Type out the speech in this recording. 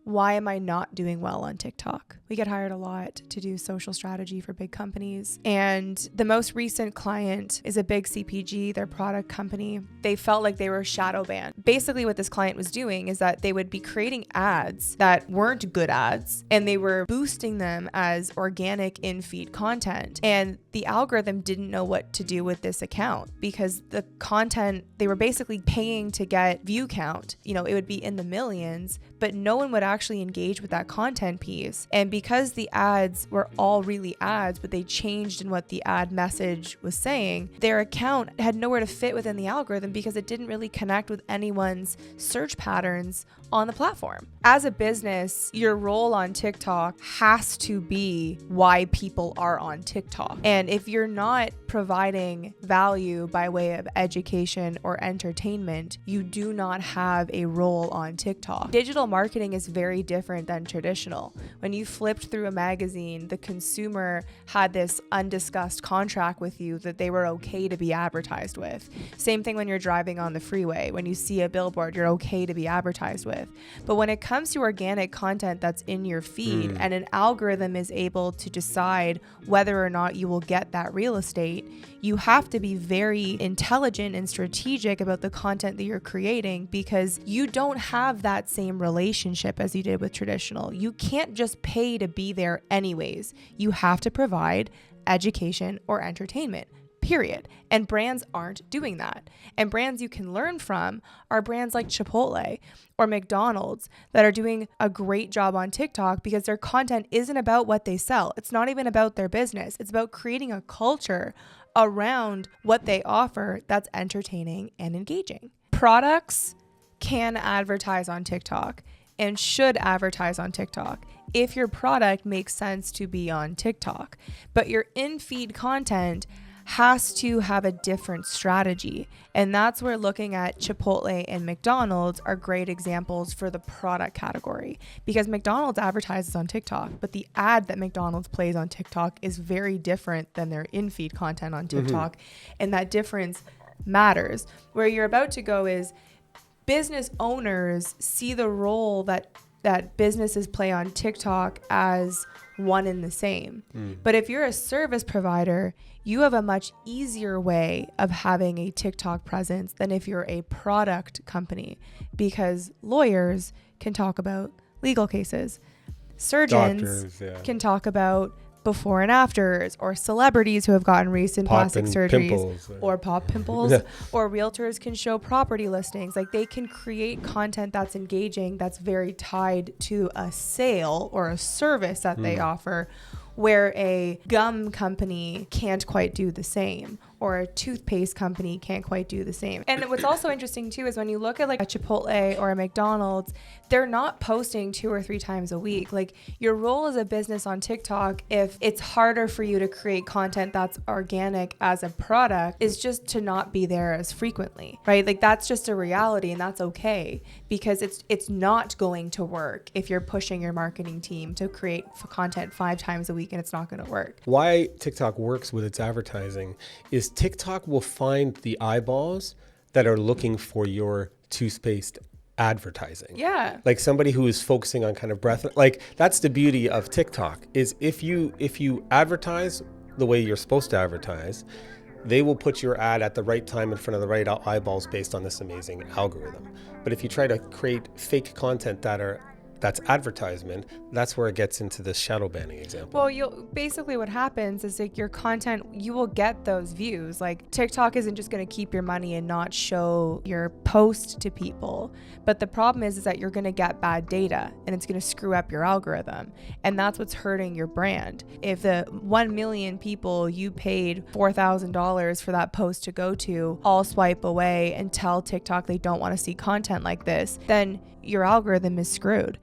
why am I not doing well on TikTok? We get hired a lot to do social strategy for big companies. And the most recent client is a big CPG, their product company. They felt like they were shadow banned. Basically what this client was doing is that they would be creating ads that weren't good ads, and they were boosting them as organic in-feed content. And the algorithm didn't know what to do with this account because the content, they were basically paying to get view count. It would be in the millions, but no one would actually engage with that content piece. And because the ads were all really ads, but they changed in what the ad message was saying, their account had nowhere to fit within the algorithm because it didn't really connect with anyone's search patterns on the platform. As a business, your role on TikTok has to be why people are on TikTok. And if you're not providing value by way of education or entertainment, you do not have a role on TikTok. Digital marketing is very different than traditional. When you flipped through a magazine, the consumer had this undiscussed contract with you that they were okay to be advertised with. Same thing when you're driving on the freeway. When you see a billboard, you're okay to be advertised with. But when it comes to organic content that's in your feed and an algorithm is able to decide whether or not you will get that real estate, you have to be very intelligent and strategic about the content that you're creating because you don't have that same relationship as you did with traditional. You can't just pay to be there anyways. You have to provide education or entertainment. Period. And brands aren't doing that. And brands you can learn from are brands like Chipotle or McDonald's that are doing a great job on TikTok because their content isn't about what they sell. It's not even about their business. It's about creating a culture around what they offer that's entertaining and engaging. Products can advertise on TikTok and should advertise on TikTok if your product makes sense to be on TikTok. But your in-feed content has to have a different strategy. And that's where looking at Chipotle and McDonald's are great examples for the product category, because McDonald's advertises on TikTok, but the ad that McDonald's plays on TikTok is very different than their in-feed content on TikTok. And that difference matters. Where you're about to go is business owners see the role that businesses play on TikTok as one and the same. But if you're a service provider, you have a much easier way of having a TikTok presence than if you're a product company, because lawyers can talk about legal cases. Surgeons can talk about before and afters, or celebrities who have gotten recent plastic surgeries or pop pimples, or realtors can show property listings. Like, they can create content that's engaging, that's very tied to a sale or a service that they offer, where a gum company can't quite do the same, or a toothpaste company can't quite do the same. And what's also interesting too is when you look at like a Chipotle or a McDonald's, they're not posting 2 or 3 times a week. Like, your role as a business on TikTok, if it's harder for you to create content that's organic as a product, is just to not be there as frequently, right? Like, that's just a reality, and that's okay, because it's not going to work if you're pushing your marketing team to create content 5 times a week, and it's not going to work. Why TikTok works with its advertising is TikTok will find the eyeballs that are looking for your toothpaste advertising. Yeah. Like somebody who is focusing on kind of breath. Like, that's the beauty of TikTok, is if you advertise the way you're supposed to advertise, they will put your ad at the right time in front of the right eyeballs based on this amazing algorithm. But if you try to create fake content that's advertisement, that's where it gets into this shadow banning example. Well, basically what happens is, like, your content, you will get those views. Like, TikTok isn't just going to keep your money and not show your post to people. But the problem is that you're going to get bad data, and it's going to screw up your algorithm. And that's what's hurting your brand. If the 1 million people you paid $4,000 for that post to go to all swipe away and tell TikTok they don't want to see content like this, then your algorithm is screwed.